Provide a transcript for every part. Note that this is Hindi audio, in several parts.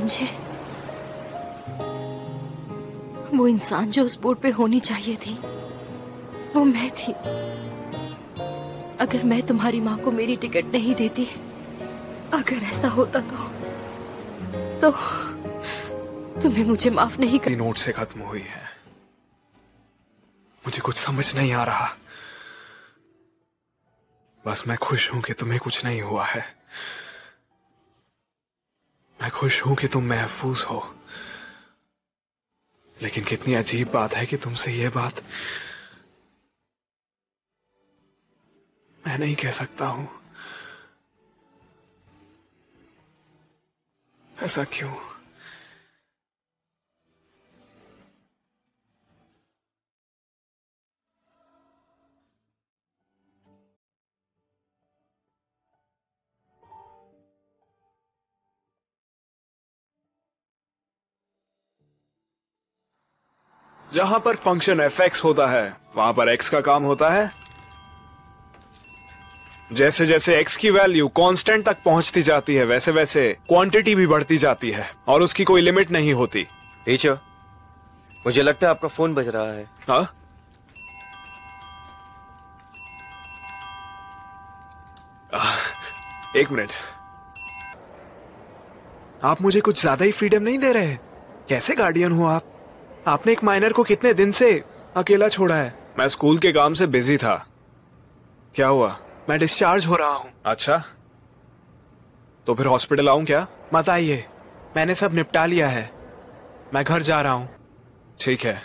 समझे? वो इंसान जो उस बोर्ड पे होनी चाहिए थी, वो मैं थी। अगर मैं तुम्हारी माँ को मेरी टिकट नहीं देती, अगर ऐसा होता तो तुम्हें मुझे माफ नहीं कर। नोट से खत्म हुई है। मुझे कुछ समझ नहीं आ रहा। बस मैं खुश हूं कि तुम्हें कुछ नहीं हुआ है। मैं खुश हूं कि तुम महफूज हो। लेकिन कितनी अजीब बात है कि तुमसे यह बात मैं नहीं कह सकता हूं। ऐसा क्यों? जहां पर फंक्शन एफ(x) होता है, वहां पर x का काम होता है। जैसे जैसे x की वैल्यू कांस्टेंट तक पहुंचती जाती है, वैसे वैसे क्वांटिटी भी बढ़ती जाती है और उसकी कोई लिमिट नहीं होती। टीचर, मुझे लगता है आपका फोन बज रहा है। हाँ? एक मिनट। आप मुझे कुछ ज्यादा ही फ्रीडम नहीं दे रहे? कैसे गार्डियन हो आप? आपने एक माइनर को कितने दिन से अकेला छोड़ा है? मैं स्कूल के काम से बिजी था। क्या हुआ? मैं डिस्चार्ज हो रहा हूँ। अच्छा, तो फिर हॉस्पिटल आऊं क्या? मत आइए, मैंने सब निपटा लिया है। मैं घर जा रहा हूँ। ठीक है।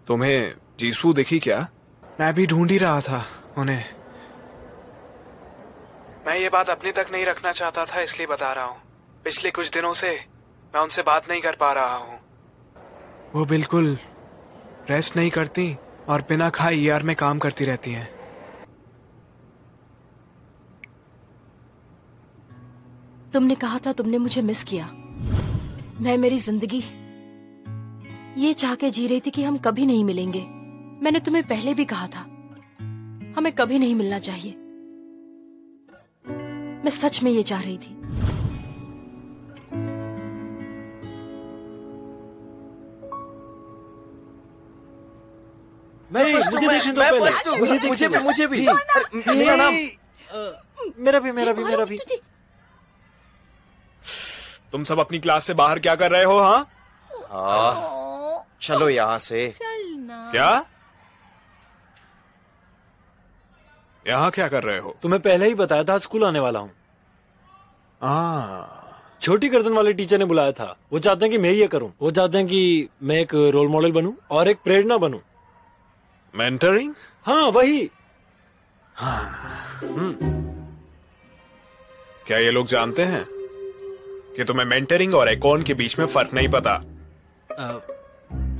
तुम्हें जीसू दिखी क्या? मैं भी ढूंढ ही रहा था उन्हें। मैं ये बात अपने तक नहीं रखना चाहता था, इसलिए बता रहा हूँ। पिछले कुछ दिनों से मैं उनसे बात नहीं कर पा रहा हूँ। वो बिल्कुल रेस्ट नहीं करती और बिना खाए ईआर में काम करती रहती हैं। तुमने कहा था तुमने मुझे मिस किया। मैं मेरी जिंदगी ये चाह के जी रही थी कि हम कभी नहीं मिलेंगे। मैंने तुम्हें पहले भी कहा था, हमें कभी नहीं मिलना चाहिए। मैं सच में ये चाह रही थी। मुझे देखने दो पहले। मुझे भी। मेरा नाम। मेरा भी। तुम सब अपनी क्लास से बाहर क्या कर रहे हो? हाँ, चलो यहाँ से। चलना। क्या? यहाँ क्या कर रहे हो? तुम्हें पहले ही बताया था स्कूल आने वाला हूँ। छोटी गर्दन वाले टीचर ने बुलाया था। वो चाहते हैं कि मैं ये करूँ। वो चाहते हैं कि मैं एक रोल मॉडल बनूं और एक प्रेरणा बनूं। मेंटरिंग? हाँ, वही। क्या ये लोग जानते हैं कि तुम्हें मेंटरिंग और एकॉन के बीच में फर्क नहीं पता?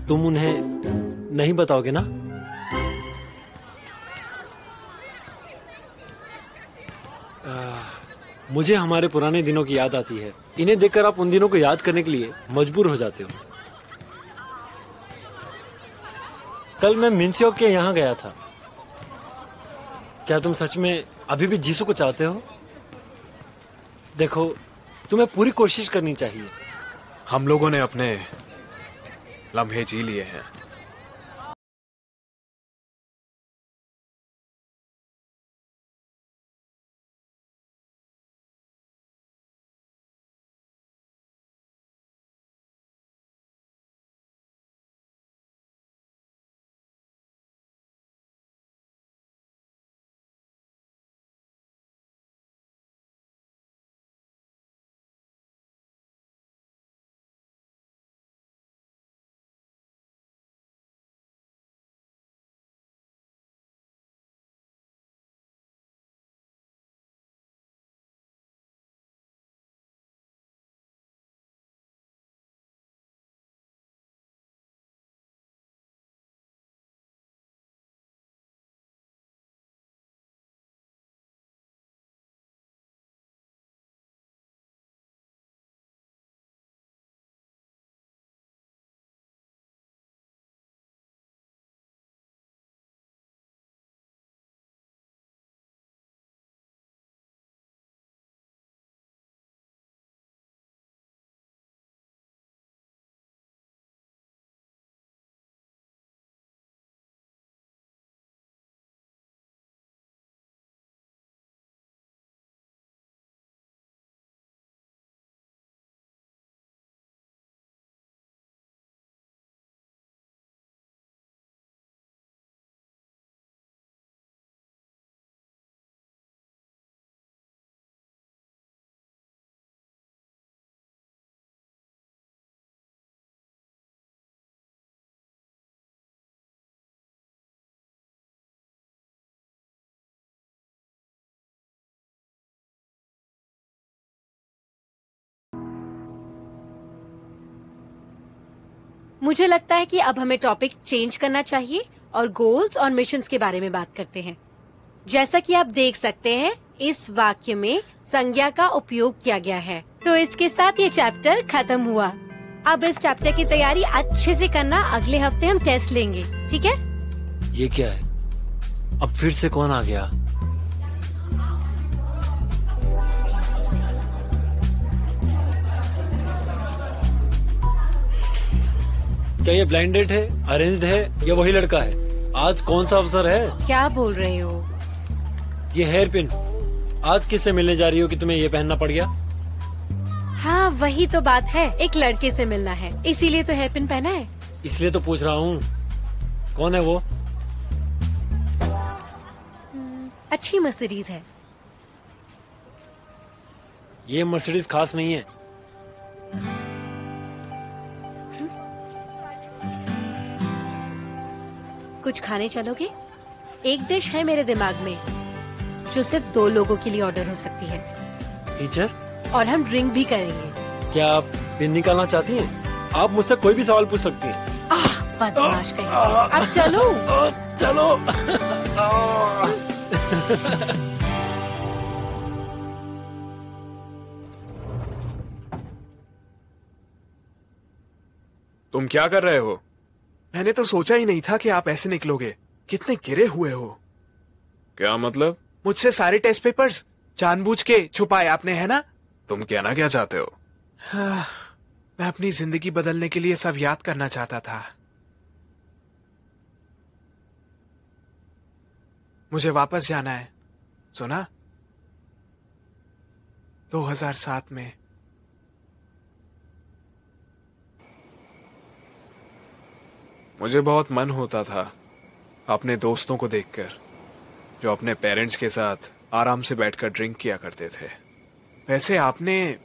तुम उन्हें नहीं बताओगे ना? मुझे हमारे पुराने दिनों की याद आती है। इन्हें देखकर आप उन दिनों को याद करने के लिए मजबूर हो जाते हो। कल मैं मिन्स्योक के यहाँ गया था। क्या तुम सच में अभी भी जीसू को चाहते हो? देखो, तुम्हें पूरी कोशिश करनी चाहिए। हम लोगों ने अपने लम्हे जी लिए हैं। मुझे लगता है कि अब हमें टॉपिक चेंज करना चाहिए और गोल्स और मिशंस के बारे में बात करते हैं। जैसा कि आप देख सकते हैं, इस वाक्य में संज्ञा का उपयोग किया गया है। तो इसके साथ ये चैप्टर खत्म हुआ। अब इस चैप्टर की तैयारी अच्छे से करना, अगले हफ्ते हम टेस्ट लेंगे, ठीक है? ये क्या है? अब फिर से कौन आ गया? क्या ये ब्लाइंड डेट है, अरेंज्ड है या वही लड़का है? आज कौन सा अवसर है? क्या बोल रहे हो? ये हेयर पिन आज किससे मिलने जा रही हो कि तुम्हें ये पहनना पड़ गया? हाँ, वही तो बात है, एक लड़के से मिलना है, इसीलिए तो हेयर पिन पहना है। इसलिए तो पूछ रहा हूँ, कौन है वो? अच्छी मर्सिडीज है। ये मर्सिडीज खास नहीं है। कुछ खाने चलोगे? एक डिश है मेरे दिमाग में जो सिर्फ 2 लोगों के लिए ऑर्डर हो सकती है। टीचर, और हम ड्रिंक भी करेंगे। क्या आप पिन निकालना चाहती हैं? आप मुझसे कोई भी सवाल पूछ सकती हैं। बदमाश कहीं। अब चलो। चलो। तुम क्या कर रहे हो? मैंने तो सोचा ही नहीं था कि आप ऐसे निकलोगे। कितने गिरे हुए हो। क्या मतलब? मुझसे सारे टेस्ट पेपर्स जानबूझ के छुपाए आपने, है ना? तुम कहना क्या चाहते हो? मैं अपनी जिंदगी बदलने के लिए सब याद करना चाहता था। मुझे वापस जाना है, सुना? 2007 में। मुझे बहुत मन होता था अपने दोस्तों को देखकर, जो अपने पेरेंट्स के साथ आराम से बैठकर ड्रिंक किया करते थे। वैसे आपने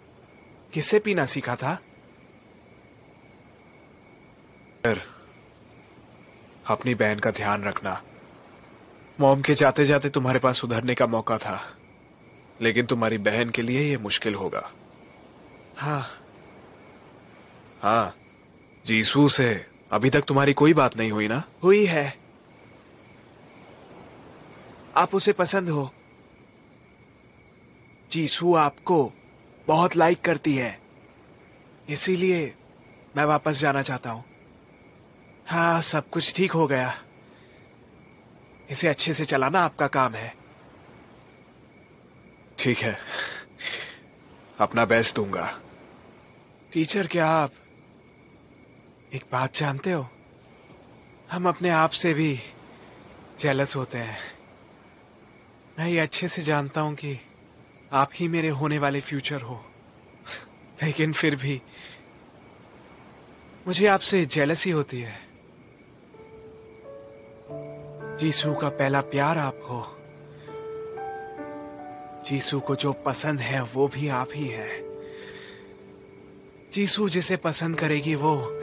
किससे पीना सीखा था? अपनी बहन का ध्यान रखना। मॉम के जाते जाते तुम्हारे पास सुधरने का मौका था, लेकिन तुम्हारी बहन के लिए ये मुश्किल होगा। हाँ, जीसू से अभी तक तुम्हारी कोई बात नहीं हुई ना? हुई है। आप उसे पसंद हो। जीसू आपको बहुत लाइक करती है, इसीलिए मैं वापस जाना चाहता हूं। हाँ, सब कुछ ठीक हो गया। इसे अच्छे से चलाना आपका काम है। ठीक है, अपना बेस्ट दूंगा। टीचर, क्या आप एक बात जानते हो? हम अपने आप से भी जेलस होते हैं। मैं ये अच्छे से जानता हूं कि आप ही मेरे होने वाले फ्यूचर हो, लेकिन फिर भी मुझे आपसे जेलसी होती है। जीसू का पहला प्यार आप हो। जीसू को जो पसंद है वो भी आप ही है। जीसू जिसे पसंद करेगी वो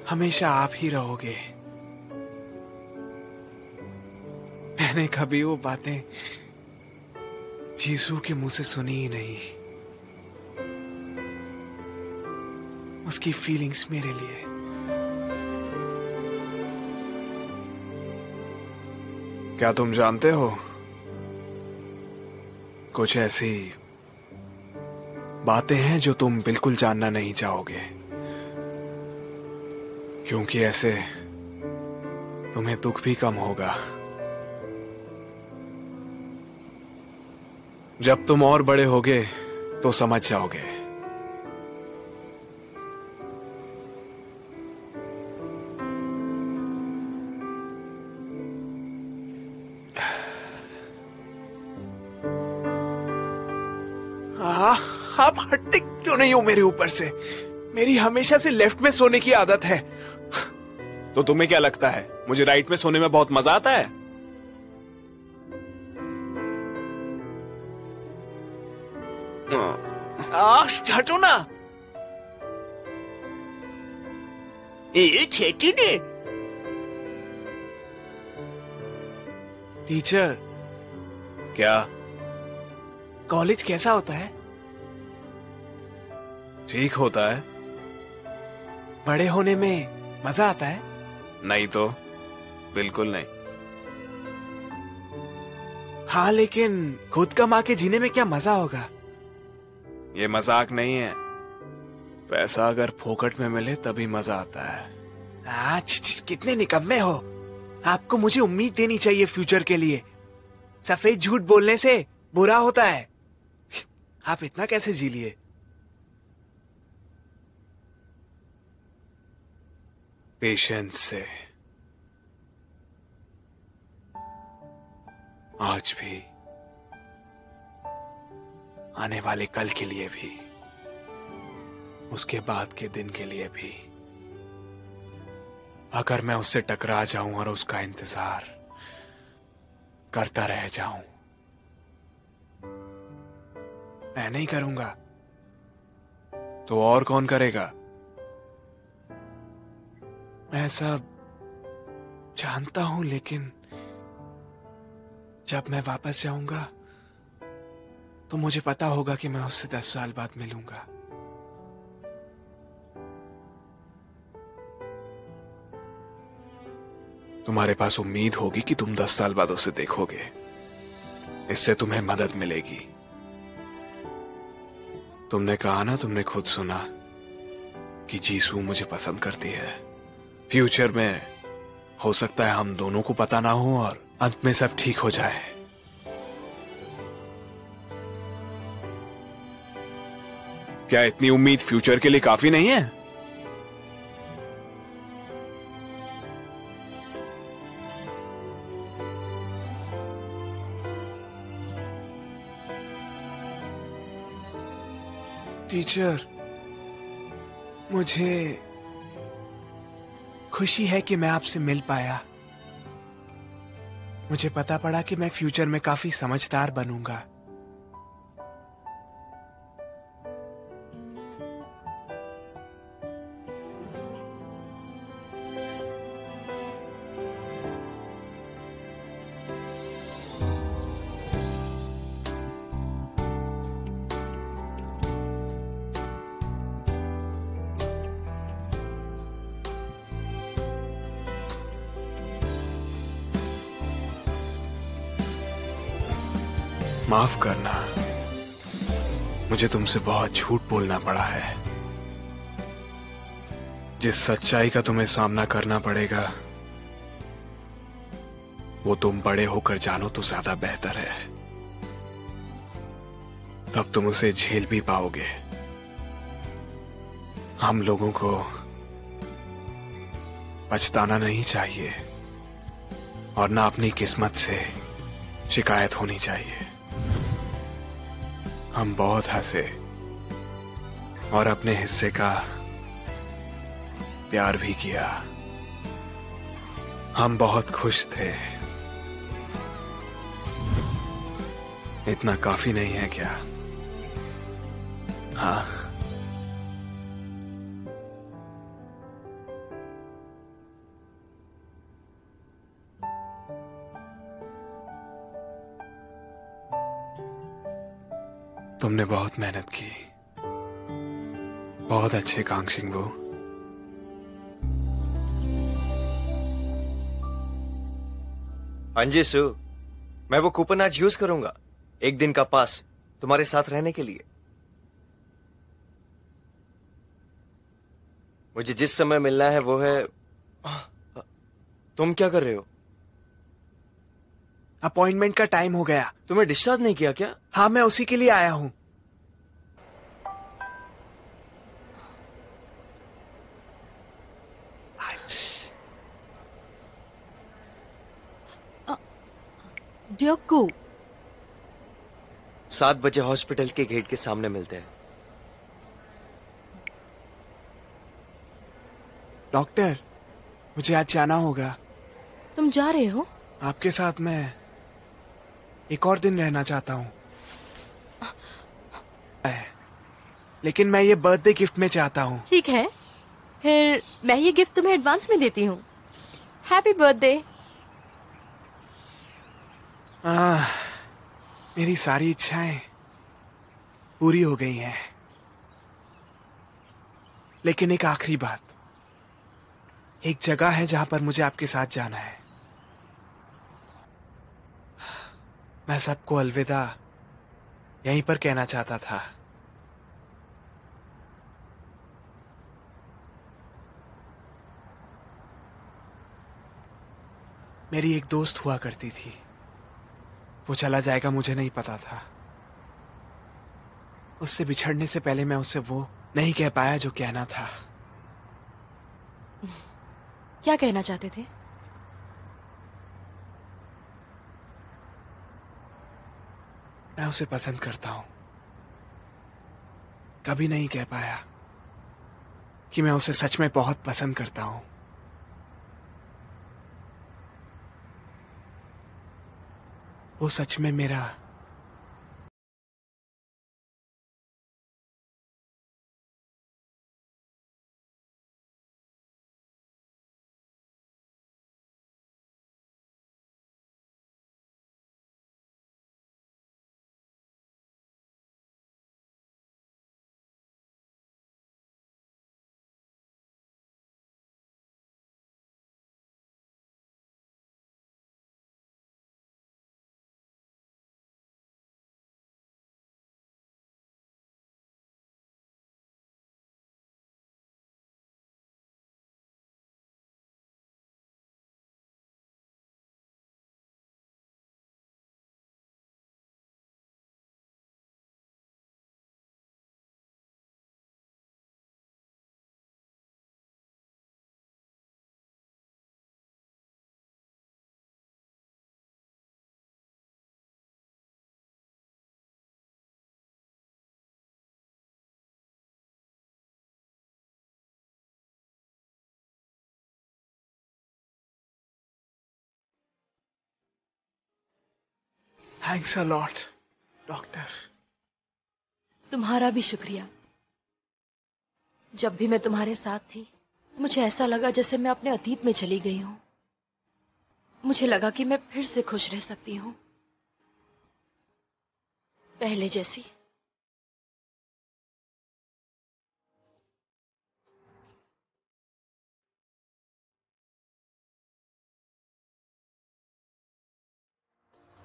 हमेशा आप ही रहोगे। मैंने कभी वो बातें जीसू के मुंह से सुनी ही नहीं। उसकी फीलिंग्स मेरे लिए। क्या तुम जानते हो, कुछ ऐसी बातें हैं जो तुम बिल्कुल जानना नहीं चाहोगे, क्योंकि ऐसे तुम्हें दुख भी कम होगा। जब तुम और बड़े होगे तो समझ जाओगे। आप हटते क्यों नहीं हो मेरे ऊपर से? मेरी हमेशा से लेफ्ट में सोने की आदत है। तो तुम्हें क्या लगता है मुझे राइट में सोने में बहुत मजा आता है? हटो ना। ये छेटी ने। टीचर, क्या कॉलेज कैसा होता है? ठीक होता है, बड़े होने में मजा आता है? नहीं तो बिल्कुल नहीं। हाँ, लेकिन खुद कमा के जीने में क्या मजा होगा? ये मजाक नहीं है। पैसा अगर फोकट में मिले तभी मजा आता है। कितने निकम्मे हो। आपको मुझे उम्मीद देनी चाहिए फ्यूचर के लिए। सफेद झूठ बोलने से बुरा होता है। आप इतना कैसे जी लिए? पेशेंस से। आज भी, आने वाले कल के लिए भी, उसके बाद के दिन के लिए भी। अगर मैं उससे टकरा जाऊं और उसका इंतजार करता रह जाऊं, मैं नहीं करूंगा तो और कौन करेगा? मैं सब जानता हूं, लेकिन जब मैं वापस जाऊंगा तो मुझे पता होगा कि मैं उससे 10 साल बाद मिलूंगा। तुम्हारे पास उम्मीद होगी कि तुम 10 साल बाद उसे देखोगे। इससे तुम्हें मदद मिलेगी। तुमने कहा ना, तुमने खुद सुना कि जीसू मुझे पसंद करती है। फ्यूचर में हो सकता है हम दोनों को पता ना हो और अंत में सब ठीक हो जाए। क्या इतनी उम्मीद फ्यूचर के लिए काफी नहीं है? टीचर, मुझे खुशी है कि मैं आपसे मिल पाया। मुझे पता पड़ा कि मैं फ्यूचर में काफी समझदार बनूंगा। माफ करना, मुझे तुमसे बहुत झूठ बोलना पड़ा है। जिस सच्चाई का तुम्हें सामना करना पड़ेगा वो तुम बड़े होकर जानो तो ज्यादा बेहतर है। तब तुम उसे झेल भी पाओगे। हम लोगों को पछताना नहीं चाहिए और ना अपनी किस्मत से शिकायत होनी चाहिए। हम बहुत हंसे और अपने हिस्से का प्यार भी किया। हम बहुत खुश थे। इतना काफी नहीं है क्या? हाँ, तुमने बहुत मेहनत की। बहुत अच्छे कांगशिंगबू। हाँ जी सू, मैं वो कूपन आज यूज करूंगा। एक दिन का पास तुम्हारे साथ रहने के लिए। मुझे जिस समय मिलना है वो है। तुम क्या कर रहे हो? अपॉइंटमेंट का टाइम हो गया। तुम्हें डिस्चार्ज नहीं किया क्या? हाँ, मैं उसी के लिए आया हूं। डियोको, 7 बजे हॉस्पिटल के गेट के सामने मिलते हैं। डॉक्टर, मुझे आज जाना होगा। तुम जा रहे हो? आपके साथ मैं एक और दिन रहना चाहता हूं, लेकिन मैं ये बर्थडे गिफ्ट में चाहता हूं। ठीक है, फिर मैं ये गिफ्ट तुम्हें एडवांस में देती हूँ। Happy birthday. मेरी सारी इच्छाएं पूरी हो गई हैं, लेकिन एक आखिरी बात। एक जगह है जहां पर मुझे आपके साथ जाना है। मैं सबको अलविदा यहीं पर कहना चाहता था। मेरी एक दोस्त हुआ करती थी, वो चला जाएगा मुझे नहीं पता था। उससे बिछड़ने से पहले मैं उससे वो नहीं कह पाया जो कहना था। क्या कहना चाहते थे? मैं उसे पसंद करता हूं। कभी नहीं कह पाया कि मैं उसे सच में बहुत पसंद करता हूं। वो सच में मेरा थैंक्स अ लॉट डॉक्टर। तुम्हारा भी शुक्रिया। जब भी मैं तुम्हारे साथ थी मुझे ऐसा लगा जैसे मैं अपने अतीत में चली गई हूं। मुझे लगा कि मैं फिर से खुश रह सकती हूं, पहले जैसी।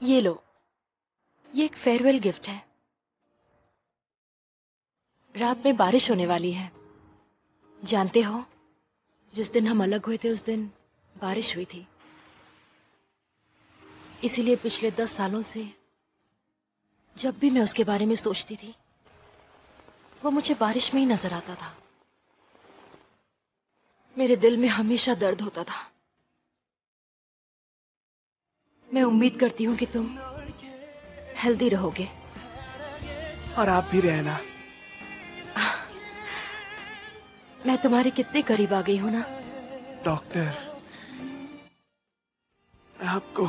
ये लो, ये एक फेयरवेल गिफ्ट है। रात में बारिश होने वाली है। जानते हो, जिस दिन हम अलग हुए थे उस दिन बारिश हुई थी। इसीलिए पिछले 10 सालों से जब भी मैं उसके बारे में सोचती थी वो मुझे बारिश में ही नजर आता था। मेरे दिल में हमेशा दर्द होता था। मैं उम्मीद करती हूँ कि तुम हेल्दी रहोगे। और आप भी रहना। मैं तुम्हारे कितने करीब आ गई हूं ना। डॉक्टर, मैं आपको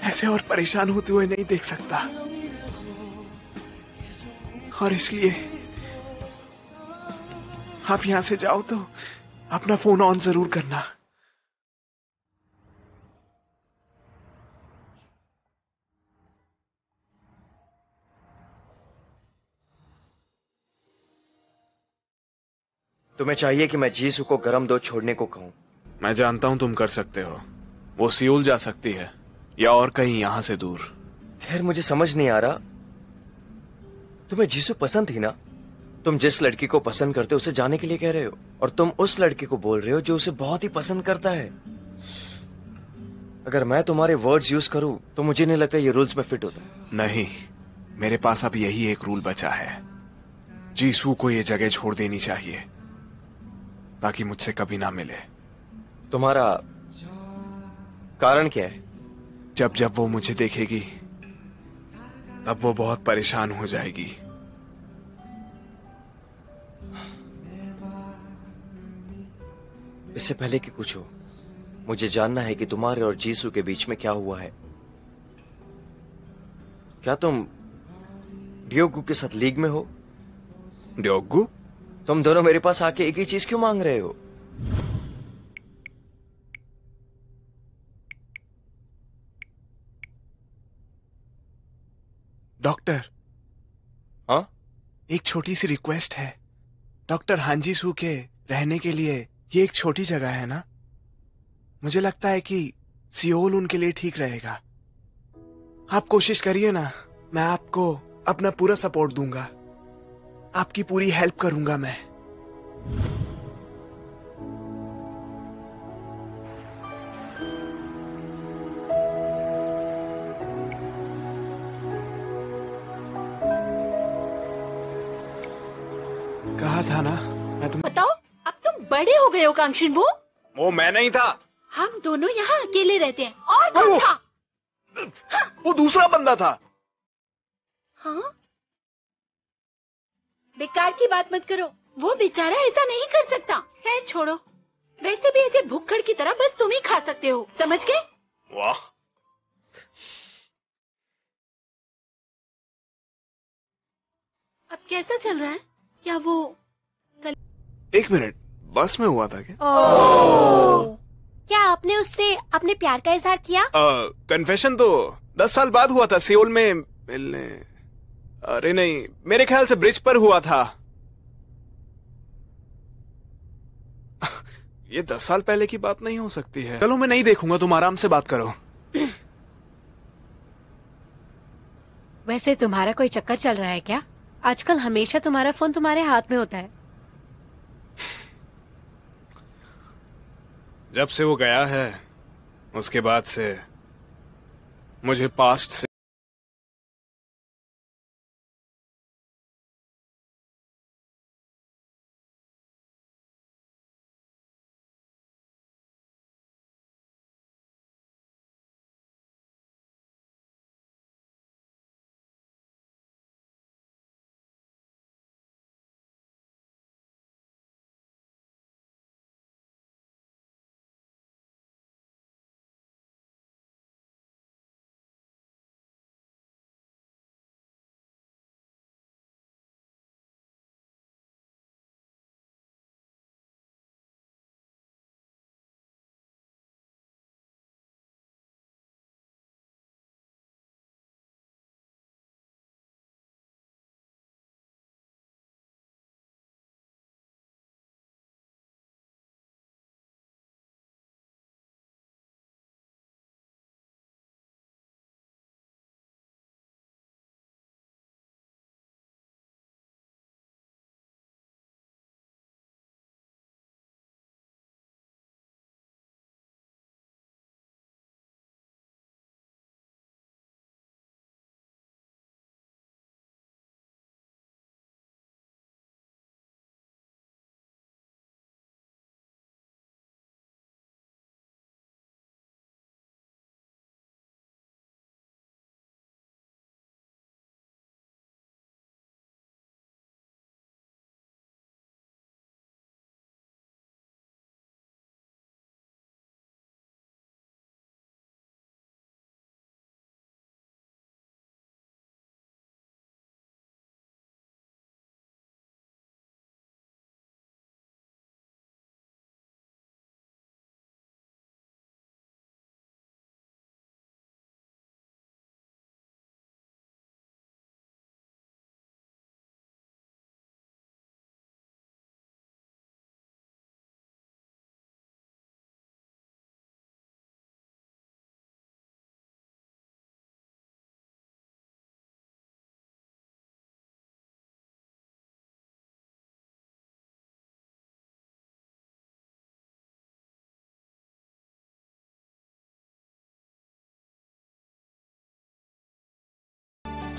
ऐसे और परेशान होते हुए नहीं देख सकता, और इसलिए आप यहां से जाओ तो अपना फोन ऑन जरूर करना। तुम्हें चाहिए कि मैं जीसू को गर्म दूध छोड़ने को कहूं? मैं जानता हूं तुम कर सकते हो। वो सियोल जा सकती है या और कहीं यहां से दूर। खैर, मुझे समझ नहीं आ रहा, तुम्हें जीसू पसंद थी ना? तुम जिस लड़की को पसंद करते हो उसे जाने के लिए कह रहे हो, और तुम उस लड़के को बोल रहे हो जो उसे बहुत ही पसंद करता है। अगर मैं तुम्हारे वर्ड्स यूज करूं तो मुझे नहीं लगता ये रूल्स में फिट होता है। नहीं, मेरे पास अब यही एक रूल बचा है। जीसू को ये जगह छोड़ देनी चाहिए ताकि मुझसे कभी ना मिले। तुम्हारा कारण क्या है? जब जब वो मुझे देखेगी तब वो बहुत परेशान हो जाएगी। इससे पहले कि कुछ हो, मुझे जानना है कि तुम्हारे और जीसू के बीच में क्या हुआ है। क्या तुम डियोगू के साथ लीग में हो? डियोगू? तुम दोनों मेरे पास आके एक ही चीज क्यों मांग रहे हो? डॉक्टर, हाँ? एक छोटी सी रिक्वेस्ट है। डॉक्टर हांजीसू के रहने के लिए ये एक छोटी जगह है ना, मुझे लगता है कि सियोल उनके लिए ठीक रहेगा। आप कोशिश करिए ना, मैं आपको अपना पूरा सपोर्ट दूंगा, आपकी पूरी हेल्प करूंगा मैं। कहा था ना मैं तुम्हें। बताओ, अब तुम बड़े हो गए हो कांक्षिन। वो मैं नहीं था, हम दोनों यहाँ अकेले रहते हैं। और कौन था? वो दूसरा बंदा था। हाँ, बेकार की बात मत करो, वो बेचारा ऐसा नहीं कर सकता। खैर छोड़ो, वैसे भी ऐसे भुक्खड़ की तरह बस तुम ही खा सकते हो, समझ गए? वाह, अब कैसा चल रहा है? क्या वो एक मिनट, बस में हुआ था क्या? क्या आपने उससे अपने प्यार का इजहार किया? कन्फेशन तो 10 साल बाद हुआ था, सियोल में मिलने। अरे नहीं, मेरे ख्याल से ब्रिज पर हुआ था। ये 10 साल पहले की बात नहीं हो सकती है। चलो मैं नहीं देखूंगा, तुम आराम से बात करो। वैसे तुम्हारा कोई चक्कर चल रहा है क्या? आजकल हमेशा तुम्हारा फोन तुम्हारे हाथ में होता है। जब से वो गया है, उसके बाद से मुझे पास्ट से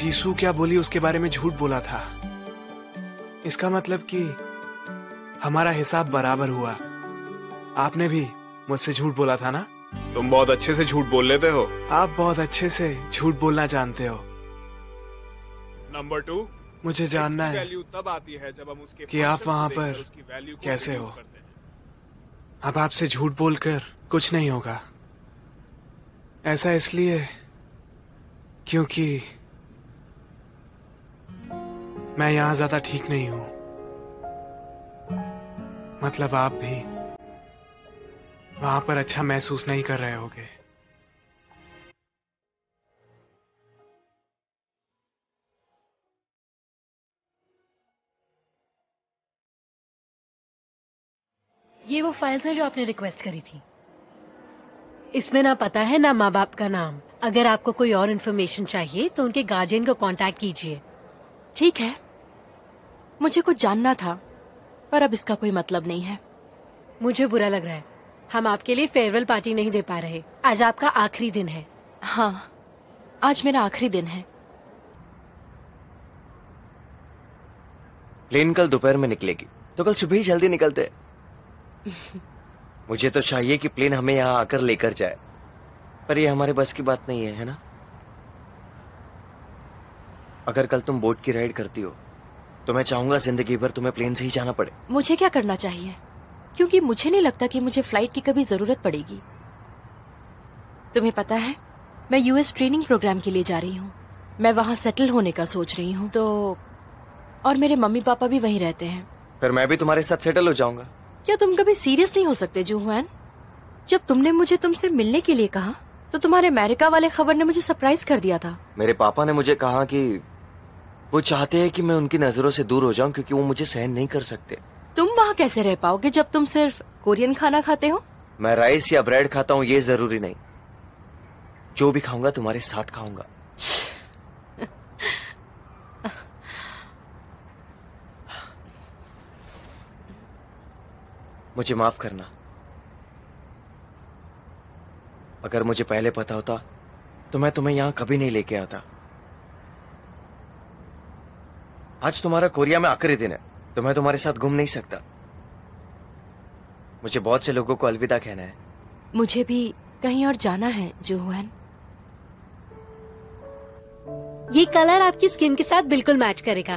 जीसू क्या बोली उसके बारे में झूठ बोला था। इसका मतलब कि हमारा हिसाब बराबर हुआ। आपने भी मुझसे झूठ बोला था ना? तुम बहुत अच्छे से झूठ बोल लेते हो। आप बहुत अच्छे से झूठ बोलना जानते हो। नंबर 2, मुझे जानना है तब आती है जब हम उसके कि आप वहां पर कैसे हो। अब आपसे झूठ बोलकर कुछ नहीं होगा। ऐसा इसलिए क्योंकि मैं यहां ज्यादा ठीक नहीं हूं। मतलब आप भी वहां पर अच्छा महसूस नहीं कर रहे होगे। ये वो फाइल्स हैं जो आपने रिक्वेस्ट करी थी। इसमें ना पता है ना माँ बाप का नाम। अगर आपको कोई और इन्फॉर्मेशन चाहिए तो उनके गार्जियन को कांटेक्ट कीजिए। ठीक है, मुझे कुछ जानना था, पर अब इसका कोई मतलब नहीं है। मुझे बुरा लग रहा है, हम आपके लिए फेयरवेल पार्टी नहीं दे पा रहे। आज आपका आखिरी दिन है। हाँ, आज मेरा आखिरी दिन है। प्लेन कल दोपहर में निकलेगी, तो कल सुबह ही जल्दी निकलते हैं। मुझे तो चाहिए कि प्लेन हमें यहाँ आकर लेकर जाए, पर ये हमारे बस की बात नहीं है ना? अगर कल तुम बोट की राइड करती हो तो मैं चाहूंगा जिंदगी भर तुम्हें प्लेन से ही जाना पड़े। मुझे क्या करना चाहिए? क्योंकि मुझे नहीं लगता कि मुझे फ्लाइट की कभी जरूरत पड़ेगी। तुम्हें पता है, मैं यूएस ट्रेनिंग प्रोग्राम के लिए जा रही हूँ। मैं वहाँ सेटल होने का सोच रही हूँ, तो और मेरे मम्मी पापा भी वहीं रहते हैं। फिर मैं भी तुम्हारे साथ सेटल हो जाऊंगा। क्या तुम कभी सीरियस नहीं हो सकते जूहुआन? जब तुमने मुझे तुमसे मिलने के लिए कहा तो तुम्हारे अमेरिका वाले खबर ने मुझे सरप्राइज कर दिया था। मेरे पापा ने मुझे कहा कि वो चाहते हैं कि मैं उनकी नजरों से दूर हो जाऊं, क्योंकि वो मुझे सहन नहीं कर सकते। तुम वहाँ कैसे रह पाओगे जब तुम सिर्फ कोरियन खाना खाते हो? मैं राइस या ब्रेड खाता हूँ ये जरूरी नहीं। जो भी खाऊंगा तुम्हारे साथ खाऊंगा। मुझे माफ करना। अगर मुझे पहले पता होता तो मैं तुम्हें यहां कभी नहीं लेके आता। आज तुम्हारा कोरिया में आखिरी दिन है, तो मैं तुम्हारे साथ घूम नहीं सकता। मुझे बहुत से लोगों को अलविदा कहना है। मुझे भी कहीं और जाना है जूहुआन। ये कलर आपकी स्किन के साथ बिल्कुल मैच करेगा।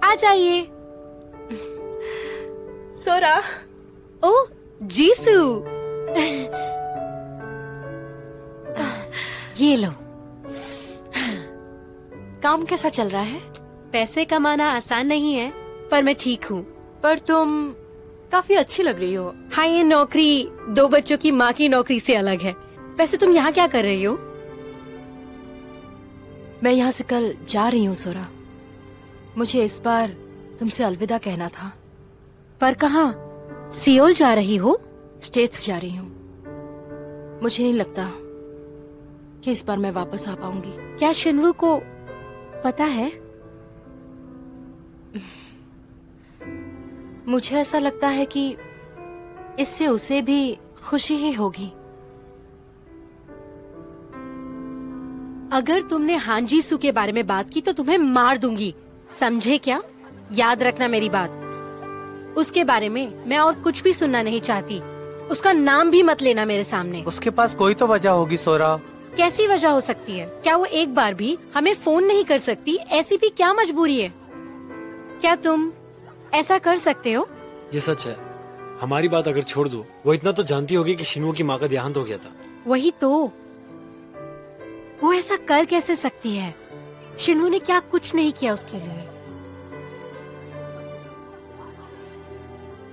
आ जाइए। सोरा। ओह जीसू। ये लो। काम कैसा चल रहा है? पैसे कमाना आसान नहीं है, पर मैं ठीक हूँ। पर तुम काफी अच्छी लग रही हो। हाँ, ये नौकरी 2 बच्चों की माँ की नौकरी से अलग है। वैसे तुम यहाँ क्या कर रही हो? मैं यहाँ से कल जा रही हूँ सोरा। मुझे इस बार तुमसे अलविदा कहना था। पर कहाँ? सियोल जा रही हो? स्टेट्स जा रही हूँ। मुझे नहीं लगता कि इस बार मैं वापस आ पाऊंगी। क्या शिनवू को पता है? मुझे ऐसा लगता है कि इससे उसे भी खुशी ही होगी। अगर तुमने हांजीसू के बारे में बात की तो तुम्हें मार दूंगी, समझे क्या? याद रखना मेरी बात। उसके बारे में मैं और कुछ भी सुनना नहीं चाहती। उसका नाम भी मत लेना मेरे सामने। उसके पास कोई तो वजह होगी सोरा। कैसी वजह हो सकती है? क्या वो एक बार भी हमें फोन नहीं कर सकती? ऐसी भी क्या मजबूरी है? क्या तुम ऐसा कर सकते हो? ये सच है। हमारी बात अगर छोड़ दो, वो इतना तो जानती होगी कि शिनवू की माँ का देहांत हो गया था। वही तो। वो ऐसा कर कैसे सकती है? शिनवू ने क्या कुछ नहीं किया उसके लिए।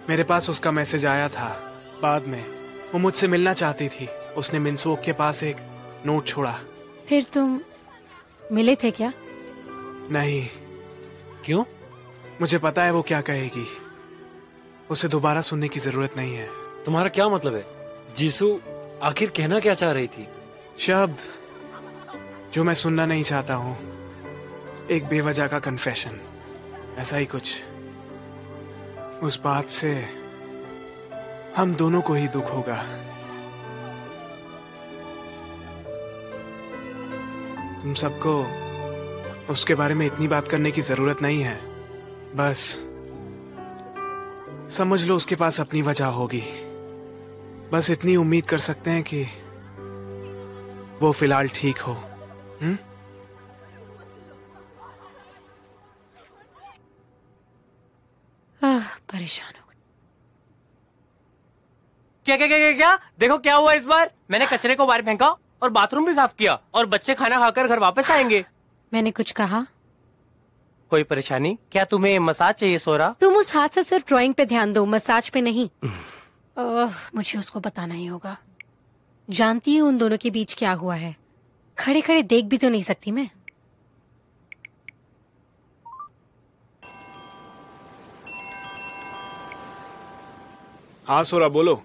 मेरे पास उसका मैसेज आया था बाद में। वो मुझसे मिलना चाहती थी। उसने मिनसुओक के पास एक नोट छोड़ा। फिर तुम मिले थे क्या? नहीं। क्यों? मुझे पता है वो क्या कहेगी। उसे दोबारा सुनने की जरूरत नहीं है। तुम्हारा क्या मतलब है? जीसू आखिर कहना क्या चाह रही थी? शब्द जो मैं सुनना नहीं चाहता हूँ। एक बेवजह का कन्फेशन, ऐसा ही कुछ। उस बात से हम दोनों को ही दुख होगा। तुम सबको उसके बारे में इतनी बात करने की जरूरत नहीं है। बस समझ लो उसके पास अपनी वजह होगी। बस इतनी उम्मीद कर सकते हैं कि वो फिलहाल ठीक हो। परेशान हो गई। क्या क्या क्या क्या क्या? देखो क्या हुआ इस बार। मैंने कचरे को बाहर फेंका और बाथरूम भी साफ किया, और बच्चे खाना खाकर घर वापस आएंगे। मैंने कुछ कहा? कोई परेशानी? क्या तुम्हें मसाज चाहिए सोरा? तुम उस हाथ से सिर्फ ड्राइंग पे ध्यान दो, मसाज पे नहीं। मुझे उसको बताना ही होगा। जानती हूँ उन दोनों के बीच क्या हुआ है। खड़े खड़े देख भी तो नहीं सकती मैं। हाँ सोरा बोलो।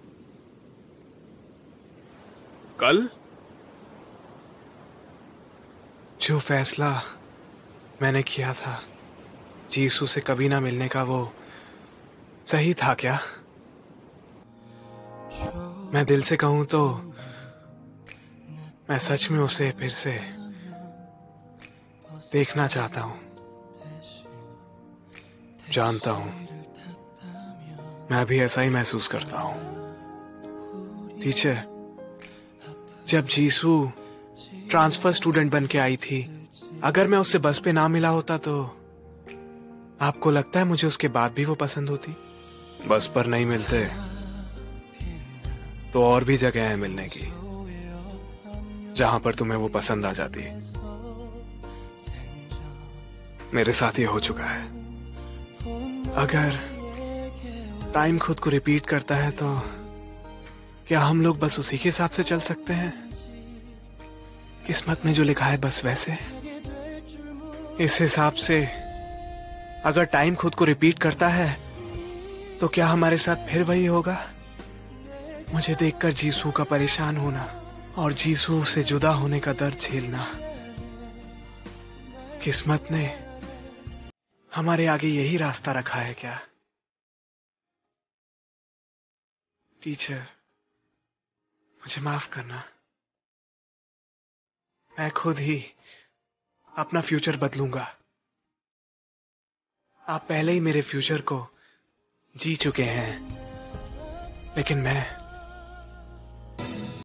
कल जो फैसला मैंने किया था जीसू से कभी ना मिलने का, वो सही था क्या? मैं दिल से कहूं तो मैं सच में उसे फिर से देखना चाहता हूं। जानता हूं मैं भी ऐसा ही महसूस करता हूं। टीचर, जब जीसू ट्रांसफर स्टूडेंट बन के आई थी, अगर मैं उससे बस पे ना मिला होता तो आपको लगता है मुझे उसके बाद भी वो पसंद होती? बस पर नहीं मिलते तो और भी जगह है मिलने की जहां पर तुम्हें वो पसंद आ जाती। मेरे साथ ये हो चुका है। अगर टाइम खुद को रिपीट करता है तो क्या हम लोग बस उसी के हिसाब से चल सकते हैं? किस्मत में जो लिखा है बस वैसे। इस हिसाब से अगर टाइम खुद को रिपीट करता है तो क्या हमारे साथ फिर वही होगा? मुझे देखकर जीसू का परेशान होना और जीसू से जुदा होने का दर्द झेलना। किस्मत ने हमारे आगे यही रास्ता रखा है क्या? टीचर, मुझे माफ करना। मैं खुद ही अपना फ्यूचर बदलूंगा। आप पहले ही मेरे फ्यूचर को जी चुके हैं, लेकिन मैं